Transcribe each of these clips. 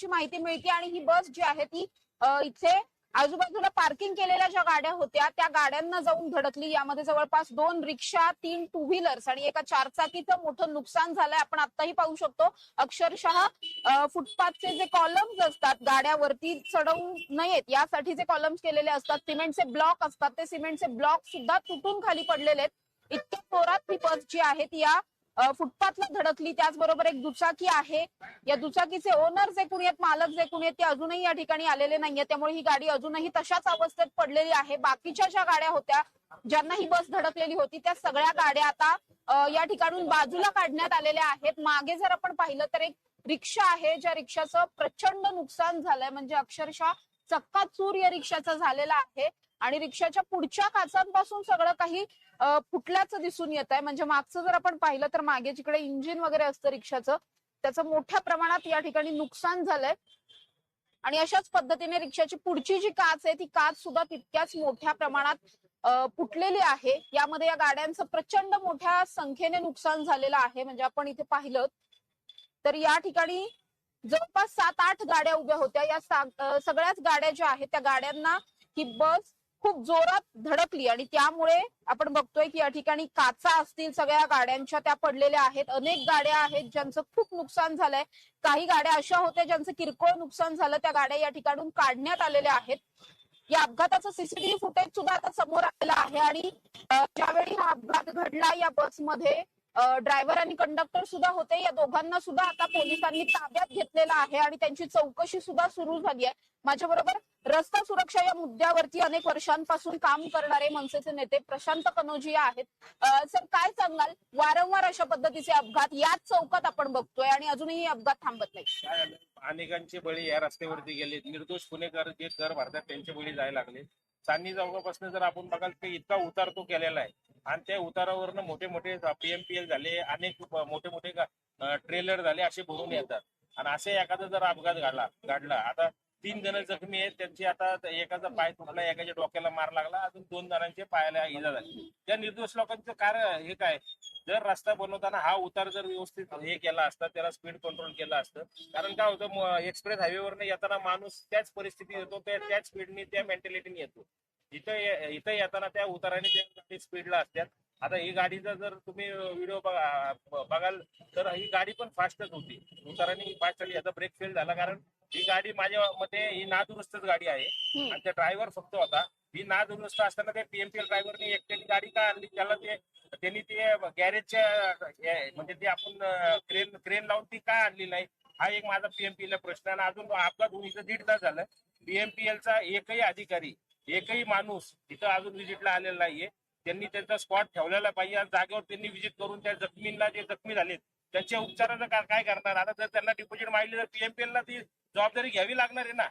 ची माहिती मिळते आणि ही बस जी आहे ती इथे आजूबाजूला पार्किंग केलेल्या ज्या गाड्या होत्या त्या गाड्यांना जाऊन धडकली। यामध्ये जवळपास 2 रिक्षा, 3 टू व्हीलर्स आणि एका चारचाकीचं मोठं नुकसान झालंय। आपण आताही पाहू शकतो अक्षरशः फुटपाथचे जे कॉलम्स असतात गाड्यावरती चढवू नयेत यासाठी जे कॉलम्स केलेले असतात, सिमेंटचे ब्लॉक असतात, ते सिमेंटचे ब्लॉक सुद्धा तुटून खाली पडलेले आहेत। इतक्या जोरात ही बस जी आहे ती या फुटपाथला धडकली। त्याचबरोबर एक दुचाकी आहे, या दुचाकीचे ओनर जे कोणी आहेत, मालक जे कोणी आहेत, ते अजूनही या ठिकाणी आलेले नाहीये। त्यामुळे ही गाडी अजूनही तशाच अवस्थेत पडलेली आहे। बाकीच्या ज्या गाड्या होत्या ज्यांना ही बस धडकलेली होती त्या सगळ्या गाड्या आता या ठिकाणून बाजूला काढण्यात आलेल्या आहेत। मागे जर आपण पाहिलं तर एक रिक्षा आहे, ज्या रिक्षाचं प्रचंड नुकसान झालंय, म्हणजे अक्षरशः चक्काचूर या रिक्षाचा झालेला आहे आणि रिक्षाच्या पुढच्या काचांपासून सगळं काही फुटल्याचं दिसून येत आहे। म्हणजे मागचं जर आपण पाहिलं तर मागे जिकडे इंजिन वगैरे असतं रिक्षाचं त्याचं मोठ्या प्रमाणात या ठिकाणी नुकसान झालंय आणि अशाच पद्धतीने रिक्षाची पुढची जी काच आहे ती काच सुद्धा तितक्याच मोठ्या प्रमाणात फुटलेली आहे। यामध्ये या गाड्यांचं प्रचंड मोठ्या संख्येने नुकसान झालेलं आहे। म्हणजे आपण इथे पाहिलं तर या ठिकाणी जवळपास 7-8 गाड्या उभ्या होत्या। या सगळ्याच गाड्या ज्या आहेत त्या गाड्यांना ही बस खूप जोरात धडकली आणि त्यामुळे आपण बघतोय की या ठिकाणी काचा असतील सगळ्या गाड्यांच्या त्या पडलेल्या आहेत। अनेक गाड्या आहेत ज्यांचं खूप नुकसान झालंय। काही गाड्या अशा होत्या ज्यांचं किरकोळ नुकसान झालं, त्या गाड्या या ठिकाणून काढण्यात आलेल्या आहेत। या अपघाताचं सीसीटीव्ही फुटेज सुद्धा आता समोर आलेलं आहे आणि ज्यावेळी हा अपघात घडला या बसमध्ये ड्रायव्हर आणि कंडक्टर सुद्धा होते। या दोघांना सुद्धा आता पोलिसांनी ताब्यात घेतलेलं आहे आणि त्यांची चौकशी सुद्धा सुरू झाली आहे। माझ्या बरोबर रस्ता सुरक्षा या मुद्द्यावरती अनेक वर्षांपासून काम करणारे मनसेचे नेते प्रशांत कनोजिया आहेत। सर, काय सांगाल, वारंवार अशा पद्धतीचे अपघात याच चौकात आपण बघतोय आणि अजूनही अपघात थांबत नाही। अनेकांचे बळी या रस्त्यावरती गेले, निर्दोष पुणेकर जे कर भरतात त्यांचे बळी जायला लागले। चांदणी चौकापासून जर आपण बघाल तर इतका उतार तो केलेला आहे आणि त्या उतारावरनं मोठे मोठे पीएमपीएल झाले, अनेक मोठे मोठे ट्रेलर झाले असे भरून येतात आणि असे एखादा जर अपघात घडला आता 3 जण जखमी आहेत, त्यांची आता एकाचा पाय तुटला, एकाच्या डोक्याला मार लागला, अजून 2 जणांचे पायाला इजा झाली। त्या निर्दोष लोकांचं कारण हे काय, जर रस्ता बनवताना हा उतार जर व्यवस्थित हे केला असता, त्याला स्पीड कंट्रोल केलं असतं। कारण काय होतं, एक्सप्रेस हायवेवरनं येताना माणूस त्याच परिस्थितीत येतो, त्याच स्पीडने त्या मेंटॅलिटीने येतो। इथं येताना त्या उताराने त्या गाडी स्पीडला असतात। आता ही गाडीचा जर तुम्ही व्हिडिओ बघाल तर ही गाडी पण फास्टच होती, उताराने फास्ट आली। याचा ब्रेक फेल झाला कारण ही गाडी माझ्या मते ही नादुरुस्तच गाडी आहे आणि त्या ड्रायव्हर फक्त होता। ही नादुरुस्त असताना त्या पीएमपीएल ड्रायव्हरने एकट्याने गाडी का आणली, त्याला त्यांनी ते गॅरेजच्या म्हणजे ते आपण क्रेन लावून ती का आणली नाही, हा एक माझा पीएमपीएल प्रश्न आहे। अजून अपघात होऊन इथं 1.5 तास झालं, पीएमपीएलचा एकही अधिकारी, एकही माणूस इथं अजून व्हिजिटला आलेला नाहीये। त्यांनी त्यांचा स्पॉट ठेवलेला पाहिजे, जागेवर त्यांनी व्हिजिट करून त्या जखमींना, जे जखमी झालेत त्यांच्या उपचाराचं काय करणार। आता जर त्यांना डिपॉझिट मागली तर पीएमपीएलला ती जबाबदारी घ्यावी लागणार आहे ना,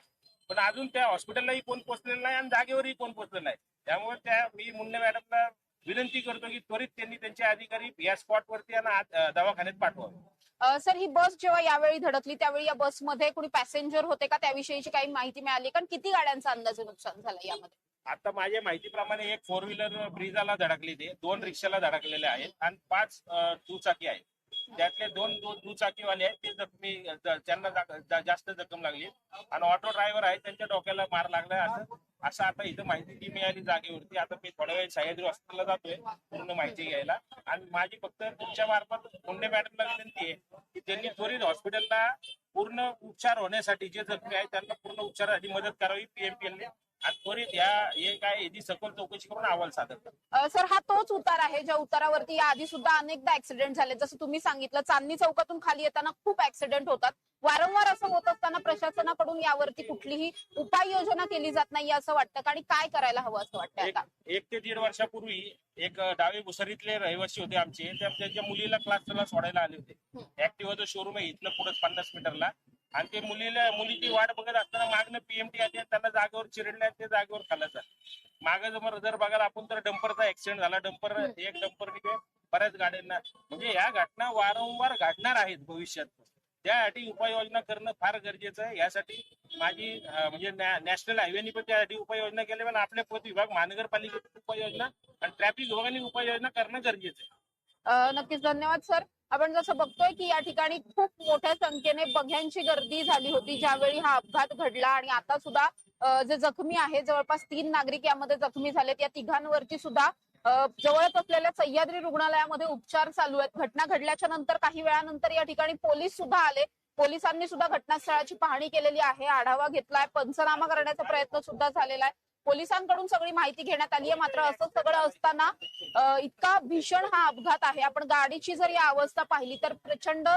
पण अजून त्या हॉस्पिटललाही कोण पोहोचलेलं नाही आणि जागेवरही कोण पोहोचलेलं नाही। त्यामुळे मी मुन्ने मॅडमला विनंती करतो की त्वरित त्यांनी त्यांचे अधिकारी या स्पॉटवरती दवाखान्यात पाठवावे। सर, ही बस जेव्हा यावेळी धडकली त्यावेळी या बसमध्ये कोणी पॅसेंजर होते का, त्याविषयीची काही माहिती मिळाली? कारण किती गाड्यांचा अंदाजे नुकसान झालं यामध्ये? आता माझ्या माहितीप्रमाणे एक 4 व्हीलर ब्रिजाला धडकली, ते 2 रिक्षाला धडकलेले आहेत आणि 5 दुचाकी आहेत। त्यातले 2 दुचाकीवाले आहेत ते जखमी, त्यांना जास्त जखम लागली आणि ऑटो ड्रायव्हर आहे त्यांच्या डोक्याला मार लागलाय, असं आता इथं माहिती मिळाली जागेवरती। आता मी थोड्या वेळ सह्याद्री हॉस्पिटलला जातोय पूर्ण माहिती घ्यायला आणि माझी फक्त तुमच्या मार्फत मुंडे मॅडमला विनंती आहे की त्यांनी त्वरित हॉस्पिटलला पूर्ण उपचार होण्यासाठी, जे जखमी आहेत त्यांना पूर्ण उपचारासाठी मदत करावी पीएमपीएलने आणि त्वरित हे काय याची सखोल चौकशी करून अहवाल सादर करा। सर, हा तोच उतार आहे ज्या उतारावरती या आधी सुद्धा अनेकदा ऍक्सिडेंट झाले, जसं तुम्ही सांगितलं चांदणी चौकातून खाली येताना खूप ऍक्सिडेंट होतात। वारंवार असं होत असताना प्रशासनाकडून यावरती कुठलीही उपाययोजना केली जात नाही असं वाटतं का, आणि काय करायला हवं असं वाटतं? आता 1 ते 1.5 वर्षापूर्वी एक डावे भुसरीतले रहिवासी होते आमचे, त्यांच्या मुलीला क्लासला सोडायला आले होते। ऍक्टिव्हाचं शोरूम आहे इथलं पुढे 50 मीटरला आणि ते मुलीची वाट बघत असताना मागणं पीएमटी आली, त्यांना जागेवर चिरडल्या, ते जागेवर खाल्लं मागे जर बघायला आपण तर डंपरचा ऍक्सिडेंट झाला, एक डंपर बऱ्याच गाड्यांना, म्हणजे या घटना वारंवार घडणार आहेत भविष्यात। त्यासाठी उपाययोजना करणं फार गरजेचं आहे। यासाठी माझी म्हणजे नॅशनल हायवेनी पण त्यासाठी उपाययोजना केल्या, पण आपले पथ विभाग, महानगरपालिकेची उपाययोजना आणि ट्रॅफिक विभागाने उपाययोजना करणं गरजेचं आहे। नक्कीच, धन्यवाद सर। आपण जसं बघतोय की या ठिकाणी खूप मोठ्या संख्येने बघ्यांची गर्दी झाली होती ज्यावेळी हा अपघात घडला आणि आता सुद्धा जे जखमी आहे जवळपास 3 नागरिक यामध्ये जखमी झालेत. या तिघांवरती सुद्धा जवळच असलेल्या सह्याद्री रुग्णालयामध्ये उपचार चालू आहेत. घटना घडल्याच्या नंतर काही वेळानंतर या ठिकाणी पोलीस सुद्धा आले. पोलिसांनी सुद्धा घटनास्थळाची पाहणी केलेली आहे, आढावा घेतलाय, पंचनामा करण्याचा प्रयत्न सुद्धा झालेला आहे. पोलिसांकडून सगळी माहिती घेण्यात आली आहे. मात्र असं सगळं असताना इतका भीषण हा अपघात आहे. आपण गाडीची जर या अवस्था पाहिली तर प्रचंड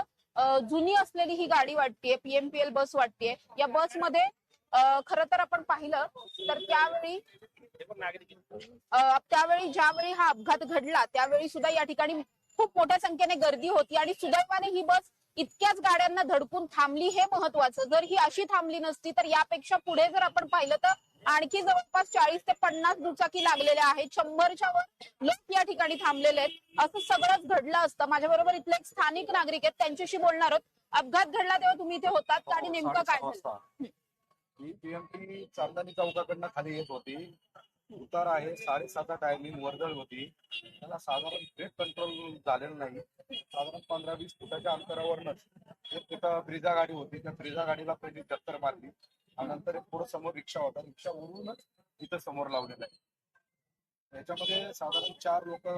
जुनी असलेली ही गाडी वाटतेय, पीएमपीएल बस वाटतेय. या बसमध्ये खरं तर आपण पाहिलं तर त्यावेळी ज्यावेळी हा अपघात घडला त्यावेळी सुद्धा या ठिकाणी खूप मोठ्या संख्येने गर्दी होती आणि सुदैवाने ही बस इतक्याच गाड्यांना धडकून थांबली हे महत्वाचं. जर ही अशी थांबली नसती तर यापेक्षा पुढे जर आपण पाहिलं तर आणखी जवळपास 40 ते 50 दुचाकी लागलेल्या आहेत. 100च्या वर लोक या ठिकाणी थांबलेले आहेत. असं सगळंच घडलं असतं. माझ्या बरोबर इथले एक स्थानिक नागरिक आहेत, त्यांच्याशी बोलणार आहोत. अपघात घडला तेव्हा तुम्ही इथे होतात आणि नेमकं काय झालं? ही पीएमपी चांदणी चौकाकडनं खाली येत होती. उतार आहे 7:30 टायमिंग, वर्दळ होती. त्याला साधारण ब्रेक कंट्रोल झालेलं नाही. साधारण 15-20 फुटाच्या अंतरावरनच एक तिथं ब्रिझा गाडी होती. त्या ब्रिझा गाडीला पहिली टक्कर मारली आणि नंतर एक पुढे समोर रिक्षा होता. रिक्षा उडूनच इथं समोर लावलेला आहे. त्याच्यामध्ये साधारण 4 लोक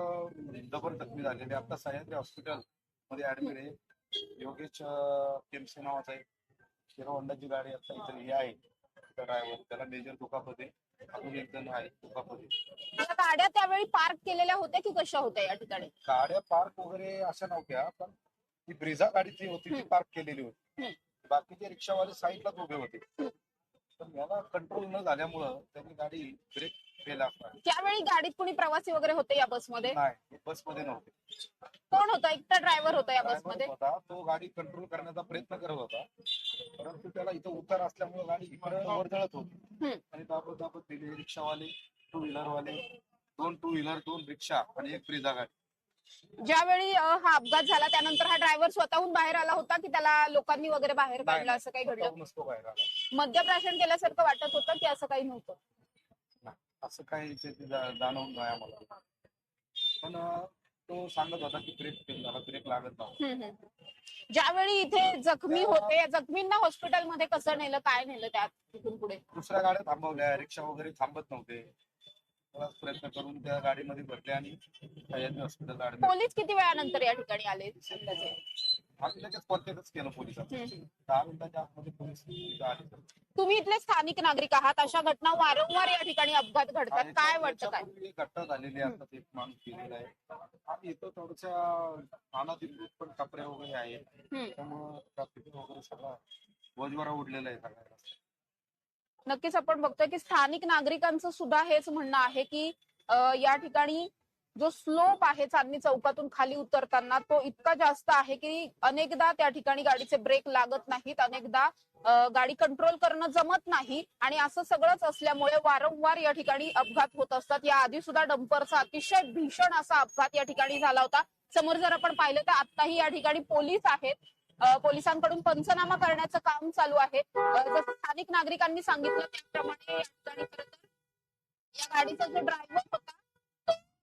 जबर जखमी झालेले. आता सह्याद्री हॉस्पिटल मध्ये ऍडमिट आहे. योगेश केमसे नावाचा एक हिरो होंडाची गाडी आता इथे ही आहे. ड्रायव्हर त्याला मेजर दुखापत आहे. अजून एक जण आहे दुखापत आहे. आता गाड्या त्यावेळी पार्क केलेल्या होत्या की कशा होत्या या ठिकाणी? गाड्या पार्क वगैरे अशा नव्हत्या, पण ती ब्रिझा गाडी जी होती ती पार्क केलेली होती. बाकीचे रिक्षावाले साईडलाच उभे होते. पण याला कंट्रोल न झाल्यामुळं त्यांनी गाडी ब्रेक केला. त्यावेळी गाडीत कोणी प्रवासी वगैरे होते या बसमध्ये? नाही, बसमध्ये नव्हते. कोण होता? एकटा ड्रायव्हर होता या बसमध्ये? होता तो गाडी कंट्रोल करण्याचा प्रयत्न करत होता, परंतु त्याला इथं उतार असल्यामुळे गाडी इकडे वर जळत होती आणि दाबत दाबत दिले रिक्षावाले, 2 व्हीलरवाले, 2 2 व्हीलर, 2 रिक्षा आणि एक ब्रिझा गाडी. ज्यावेळी हा अपघात झाला त्यानंतर हा ड्रायव्हर स्वतःहून बाहेर आला होता की त्याला लोकांनी वगैरे बाहेर काढलं, असं काही घडलं? नसतो बाहेर आला. मद्यप्राशन केल्यासारखं वाटत होतं की असं काही नव्हतं? असं काही जाणवून नाही आम्हाला. पण तो सांगत होता की ब्रेक फेल झाला, ब्रेक लागत नव्हता. ज्यावेळी इथे जखमी होते या जखमींना हॉस्पिटलमध्ये कसं नेलं, काय नेलं त्यात तिथून पुढे? दुसऱ्या गाड्या थांबवल्या, रिक्षा वगैरे थांबत नव्हते. प्रयत्न करून त्या गाडीमध्ये भरले आणि हॉस्पिटल ऍडमिट. पोलीस किती वेळानंतर या ठिकाणी आले अंदाजे? आम्ही लगेच परतीच केलं पोलिसांनी. 10 मिनिटाच्या आतमध्ये पोलीस इथं आले. तुम्ही इथले स्थानिक नागरिक आहात, अशा घटना वारंवार या ठिकाणी अपघात घडतात, काय वाटतं काय? घटना झालेली आहे. आता एक माणूस गेलेला आहे. आम्ही येतो थोडच्या नानादिल्लीत पण टपऱ्या वगैरे आहेत, त्यामुळं ट्रॅफिक वगैरे सगळा वजवारा उडलेला आहे सगळ्या. नक्कीच आपण बघतोय की स्थानिक नागरिकांचं सुद्धा हेच म्हणणं आहे की या ठिकाणी जो स्लोप आहे चांदणी चौकातून खाली उतरताना तो इतका जास्त आहे की अनेकदा त्या ठिकाणी गाडीचे ब्रेक लागत नाहीत, अनेकदा गाडी कंट्रोल करणं जमत नाही आणि असं सगळंच असल्यामुळे वारंवार या ठिकाणी अपघात होत असतात. या आधी सुद्धा डंपरचा अतिशय भीषण असा अपघात या ठिकाणी झाला होता. समोर जर आपण पाहिलं तर आताही या ठिकाणी पोलीस आहेत, पोलिसांकडून पंचनामा करण्याचं काम चालू आहे. जसं स्थानिक नागरिकांनी सांगितलं त्याप्रमाणे या ठिकाणी खरं तर या गाडीचा जो ड्रायव्हर होता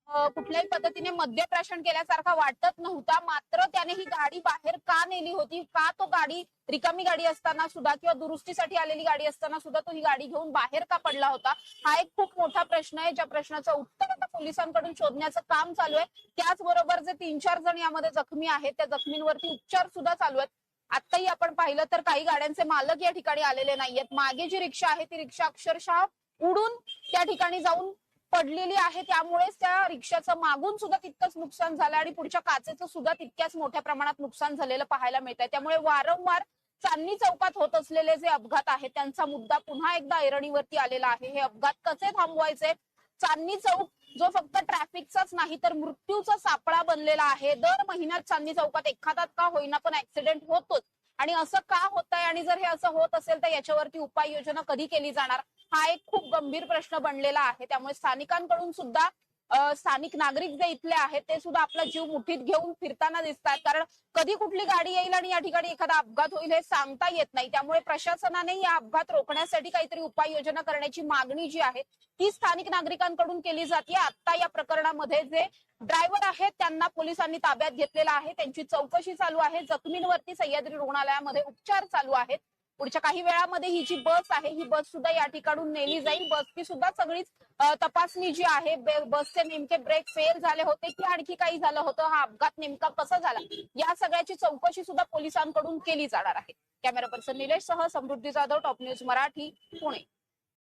तो कुठल्याही पद्धतीने मद्यप्राशन केल्यासारखा वाटत नव्हता. मात्र त्याने ही गाडी बाहेर का नेली होती, का तो गाडी रिकामी गाडी असताना सुद्धा किंवा दुरुस्तीसाठी आलेली गाडी असताना सुद्धा तो ही गाडी घेऊन बाहेर का पडला होता, हा एक खूप मोठा प्रश्न आहे. ज्या प्रश्नाचं उत्तर आता पोलिसांकडून शोधण्याचं काम चालू आहे. त्याचबरोबर जे 3-4 जण यामध्ये जखमी आहेत त्या जखमींवरती उपचार सुद्धा चालू आहेत. आताही आपण पाहिलं तर काही गाड्यांचे मालक या ठिकाणी आलेले नाहीयेत. मागे जी रिक्षा आहे ती रिक्षा अक्षरशः उडून त्या ठिकाणी जाऊन पडलेली आहे, त्यामुळेच त्या रिक्षाचं मागून सुद्धा तितकंच नुकसान झालं आणि पुढच्या काचेचं सुद्धा तितक्याच मोठ्या प्रमाणात नुकसान झालेलं पाहायला मिळत आहे. त्यामुळे वारंवार चांदणी चौकात होत असलेले जे अपघात आहेत त्यांचा मुद्दा पुन्हा एकदा ऐरणीवरती आलेला आहे. हे अपघात कसे थांबवायचे? चांदणी चौक जो फक्त ट्रॅफिकचाच नाही तर मृत्यूचा सापळा बनलेला आहे. दर महिन्यात चांदणी चौकात एखादा का होईना पण ऍक्सिडेंट होतोच आणि असं का होत आहे आणि जर हे असं होत असेल तर याच्यावरती उपाययोजना कधी केली जाणार, हा एक खूप गंभीर प्रश्न बनलेला आहे. त्यामुळे स्थानिकांकडून सुद्धा स्थानिक नागरिक जे इथले आहेत ते सुद्धा आपला जीव मुठीत घेऊन फिरताना दिसतात, कारण कधी कुठली गाडी येईल आणि या ठिकाणी एखादा अपघात होईल हे सांगता येत नाही. त्यामुळे प्रशासनाने या अपघात रोखण्यासाठी काहीतरी उपाययोजना करण्याची मागणी जी आहे ती स्थानिक नागरिकांकडून केली जाते. आता या प्रकरणामध्ये जे ड्रायव्हर आहेत त्यांना पोलिसांनी ताब्यात घेतलेला आहे, त्यांची चौकशी चालू आहे. जखमींवरती सह्याद्री रुग्णालयामध्ये उपचार चालू आहेत. पुढच्या काही वेळामध्ये ही जी बस आहे ही बस सुद्धा या ठिकाणून नेली जाईल. बसची सुद्धा सगळीच तपासणी जी आहे, बसचे नेमके ब्रेक फेल झाले होते की आणखी काही झालं होतं, हा अपघात नेमका कसा झाला, या सगळ्याची चौकशी सुद्धा पोलिसांकडून केली जाणार आहे. कॅमेरा पर्सन निलेश सह समृद्धी जाधव, टॉप न्यूज मराठी, पुणे.